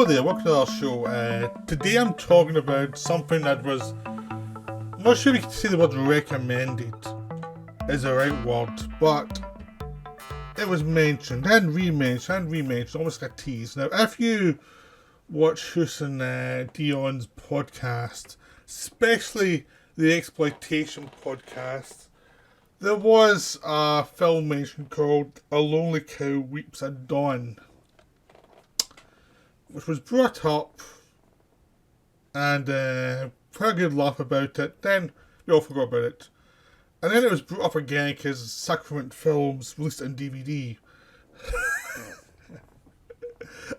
there, welcome to our show. Today I'm talking about something that was, I'm not sure if you can say the word recommended is the right word, but it was mentioned and re-mentioned, almost like a tease. Now, if you watch Hussein Dion's podcast, especially the Exploitation podcast, there was a film mentioned called A Lonely Cow Weeps at Dawn, which was brought up, and quite a good laugh about it. Then we all forgot about it. And then it was brought up again because Sacrament Films released it on DVD.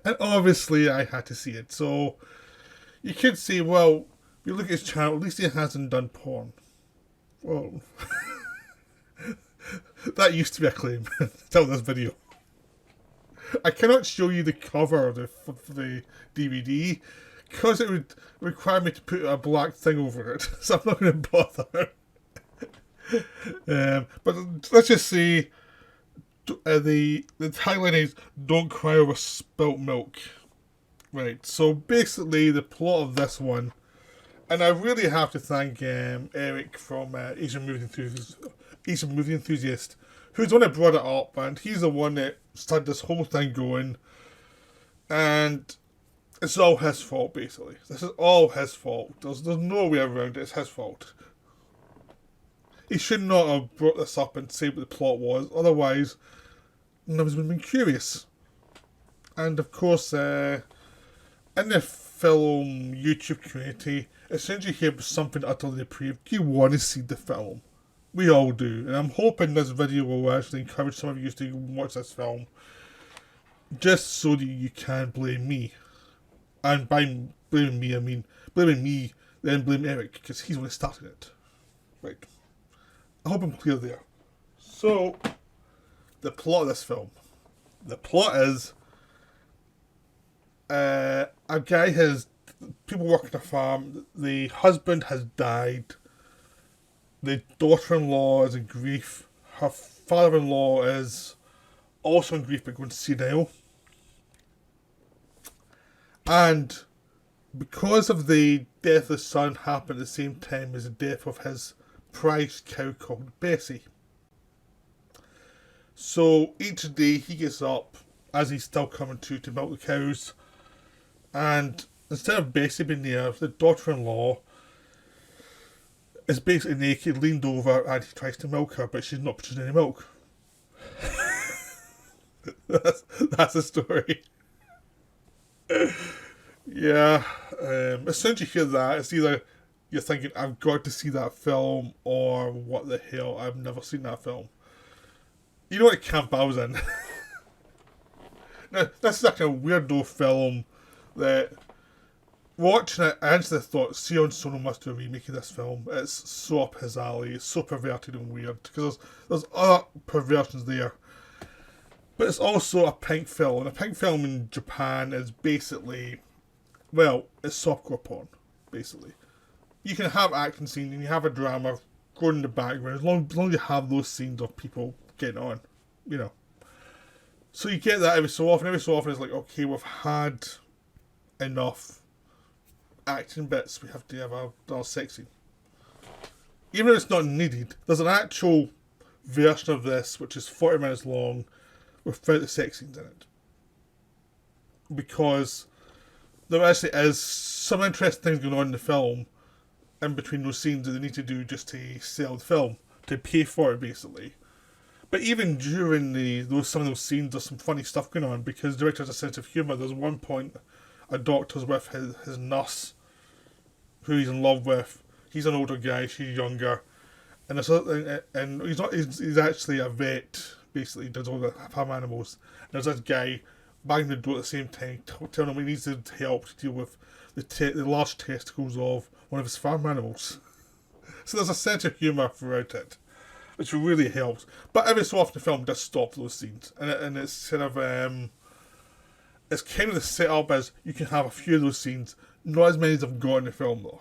And obviously I had to see it. So you could say, well, if you look at his channel, at least he hasn't done porn. Well, that used to be a claim until this video. I cannot show you the cover of the DVD because it would require me to put a black thing over it, so I'm not going to bother. But let's just say the tagline is "Don't cry over spilt milk." Right. So basically, the plot of this one, and I really have to thank Eric from Asian Movie Enthusiast, who's the one that brought it up, and he's the one that started this whole thing going, and it's all his fault, basically. This is all his fault. There's no way around it. It's his fault. He should not have brought this up and said what the plot was, otherwise none of us would have been curious. And of course, in the film YouTube community, as soon as you hear something utterly depraved, you want to see the film. We all do, and I'm hoping this video will actually encourage some of you to watch this film, just so that you can blame me. And by blaming me, I mean blaming me, then blame Eric, because he's the one who started it. Right. I hope I'm clear there. So, the plot of this film. The plot is, a guy has, people work on a farm, the husband has died, the daughter-in-law is in grief. Her father-in-law is also in grief but going senile. And because of the death of the son happened at the same time as the death of his prized cow called Bessie. So each day he gets up, as he's still coming to milk the cows, and instead of Bessie being there, the daughter-in-law is basically naked, leaned over, and he tries to milk her, but she's not producing any milk. that's the story. Yeah, as soon as you hear that, it's either you're thinking, I've got to see that film, or what the hell, I've never seen that film. You know what camp I was in? Now, this is like a weirdo film that, watching it, I actually thought Sion Sono must do a remake of this film. It's so up his alley, it's so perverted and weird, because there's other perversions there. But it's also a pink film, and a pink film in Japan is basically, well, it's softcore porn, basically. You can have action scenes and you have a drama going in the background, as long as you have those scenes of people getting on, you know. So you get that every so often it's like, okay, we've had enough action bits, we have to have our sex scene. Even if it's not needed, there's an actual version of this which is 40 minutes long without the sex scenes in it. Because there actually is some interesting things going on in the film in between those scenes that they need to do just to sell the film, to pay for it basically. But even during some of those scenes, there's some funny stuff going on because the director has a sense of humour. There's one point a doctor's with his nurse, who he's in love with. He's an older guy, she's younger, and he's actually a vet. Basically, does all the farm animals. And there's this guy banging the door at the same time, telling him he needs help to deal with the large testicles of one of his farm animals. So there's a sense of humour throughout it, which really helps. But every so often the film does stop those scenes, and it's kind of it's kind of the setup as you can have a few of those scenes, not as many as I've got in the film though.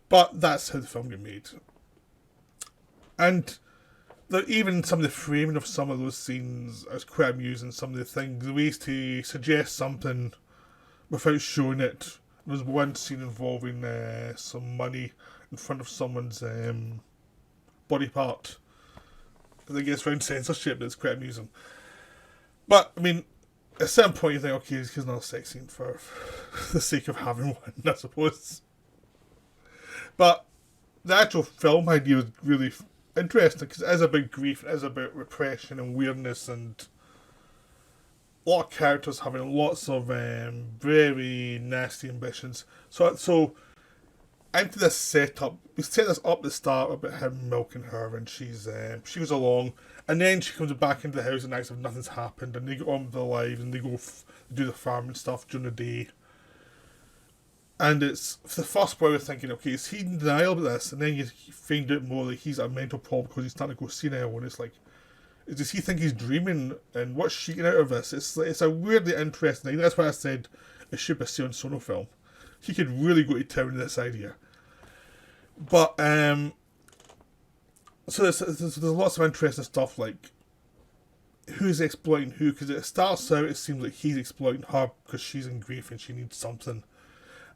But that's how the film got made. And even some of the framing of some of those scenes is quite amusing. Some of the things, the ways to suggest something without showing it. There's one scene involving some money in front of someone's body part. I think it's around censorship that's quite amusing. But, I mean, at a certain point you think, okay, here's another sex scene for the sake of having one, I suppose. But the actual film idea was really interesting because it is about grief, it is about repression and weirdness, and a lot of characters having lots of very nasty ambitions. So into this setup, we set this up at the start about him milking her, and she goes along, and then she comes back into the house and acts as if nothing's happened, and they go on with their lives, and they go do the farming stuff during the day. And it's, for the first while, we're thinking, okay, is he in denial about this? And then you find out more that he's a mental problem because he's starting to go senile, and it's like, does he think he's dreaming? And what's she getting out of this? It's a weirdly interesting thing. That's why I said it should be a Sion Sono film. He could really go to town with this idea. But, so there's lots of interesting stuff, like who's exploiting who, because it starts out, it seems like he's exploiting her because she's in grief and she needs something.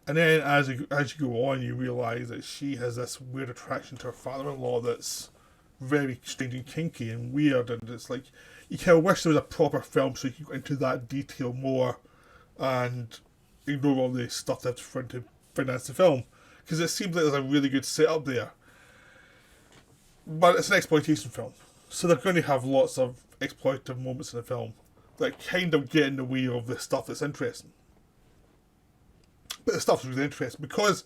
And then as you go on, you realise that she has this weird attraction to her father-in-law that's very strange and kinky and weird, and it's like, you kind of wish there was a proper film so you could go into that detail more and ignore all the stuff that's trying to finance the film. Because it seems like there's a really good setup there. But it's an exploitation film, so they're going to have lots of exploitative moments in the film that kind of get in the way of the stuff that's interesting. But the stuff's really interesting because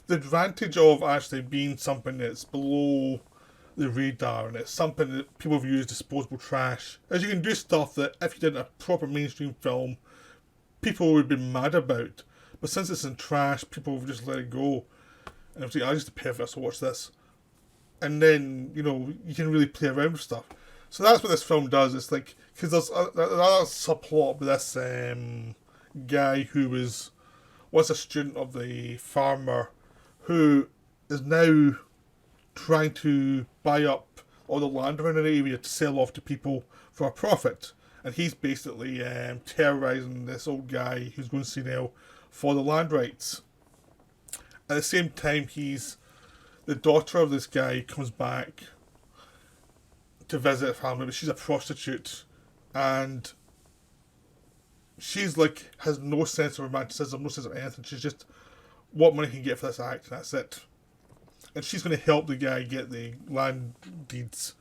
the advantage of actually being something that's below the radar and it's something that people view as disposable trash, is you can do stuff that if you did a proper mainstream film, people would be mad about. But since it's in trash, people would just let it go. And if I just pay for this, so watch this. And then, you can really play around with stuff. So that's what this film does. It's like, because there's another subplot with this guy who was a student of the farmer who is now trying to buy up all the land around an area to sell off to people for a profit. And he's basically terrorising this old guy who's going senile for the land rights. At the same time, the daughter of this guy comes back to visit a family, but she's a prostitute, and she's like, has no sense of romanticism, no sense of anything. She's just, what money can you get for this act, and that's it. And she's going to help the guy get the land deeds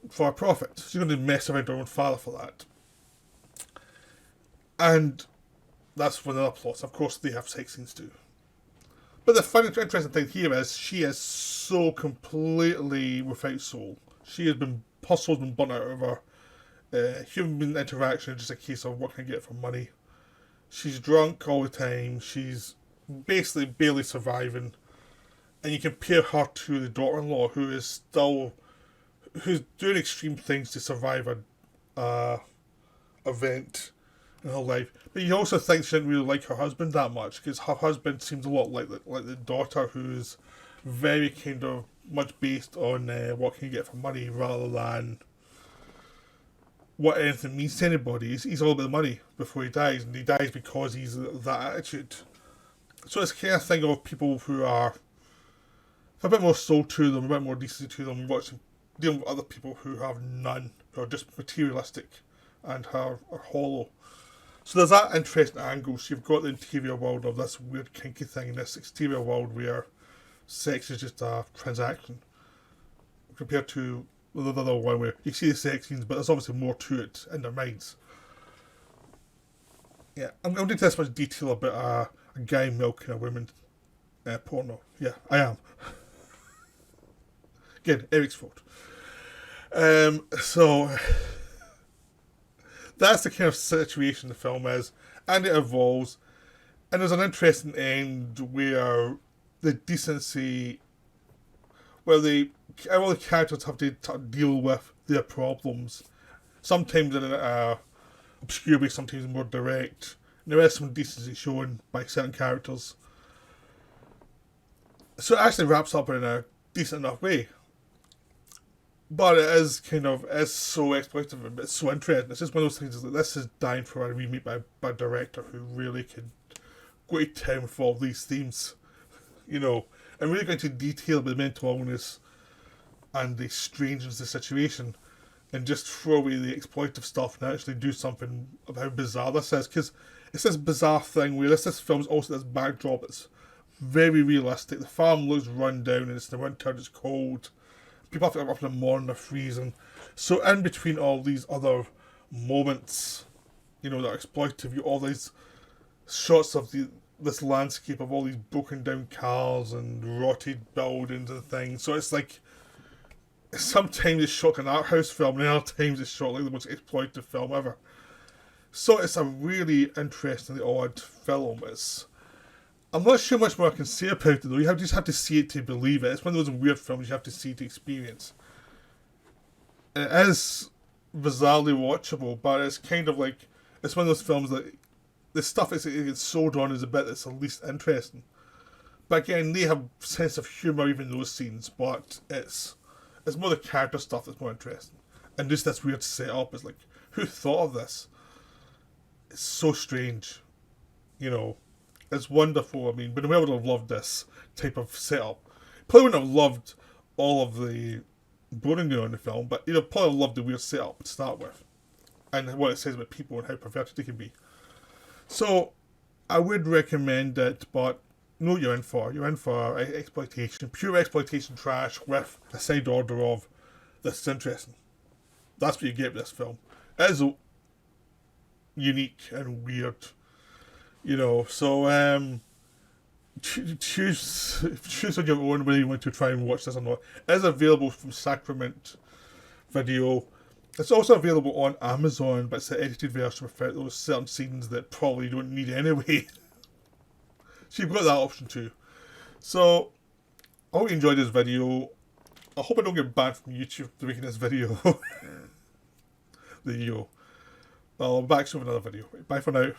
for a profit. She's going to mess around her own father for that. And that's one of the plots. Of course, they have sex scenes too. But the funny, interesting thing here is she is so completely without soul. Her soul's been burnt out of her. Human interaction is just a case of what can I get for money. She's drunk all the time. She's basically barely surviving. And you compare her to the daughter-in-law who's doing extreme things to survive a event in her life. But you also think she didn't really like her husband that much, because her husband seems a lot like the daughter, who's very kind of much based on what can you get for money rather than what anything means to anybody. He's all about the money before he dies, and he dies because he's that attitude. So it's kind of thing of people who are a bit more soul to them, a bit more decency to them, dealing with other people who have none, who are just materialistic and are hollow. So there's that interesting angle. So you've got the interior world of this weird kinky thing, and this exterior world where sex is just a transaction, compared to the other one where you see the sex scenes, but there's obviously more to it in their minds. Yeah, I'm going to into this much detail about a guy milking a woman porno. Yeah, I am. Again, Eric's fault. So that's the kind of situation the film is, and it evolves, and there's an interesting end where the decency, where all the characters have to deal with their problems, sometimes in an obscure way, sometimes more direct. And there is some decency shown by certain characters. So it actually wraps up in a decent enough way. But it is it's so exploitative and it's so interesting. It's just one of those things that this is dying for a remake by a director who really can go to town for all these themes, you know, and really go into detail about the mental illness and the strangeness of the situation, and just throw away the exploitative stuff and actually do something about how bizarre this is. Because it's this bizarre thing where this film's also this backdrop that's very realistic. The farm looks run down and it's the winter and it's cold. People have to get up in the morning, they're freezing. So in between all these other moments, you know, that are exploitative, you all these shots of this landscape of all these broken down cars and rotted buildings and things. So it's like sometimes it's shot like an art house film, and other times it's shot like the most exploitative film ever. So it's a really interestingly odd film. I'm not sure much more I can say about it though. Just have to see it to believe it. It's one of those weird films you have to see to experience. It is bizarrely watchable, but it's kind of like it's one of those films that the stuff it gets sold on is a bit that's the least interesting. But again, they have sense of humour even in those scenes, but it's more the character stuff that's more interesting. And just this weird setup is like, who thought of this? It's so strange. You know, it's wonderful. I mean, but I would have loved this type of setup. Probably wouldn't have loved all of the boring going on in the film, but probably loved the weird setup to start with. And what it says about people and how perverted they can be. So, I would recommend it, but know what you're in for. You're in for exploitation, pure exploitation trash with a side order of this is interesting. That's what you get with this film. It is unique and weird, so choose on your own whether you want to try and watch this or not. It is available from Sacrament Video. It's also available on Amazon, but it's the edited version without those certain scenes that probably you don't need anyway. So you've got that option too. So, I hope you enjoyed this video. I hope I don't get banned from YouTube for making this video. There you go. Well, I'll be back soon with another video. Bye for now.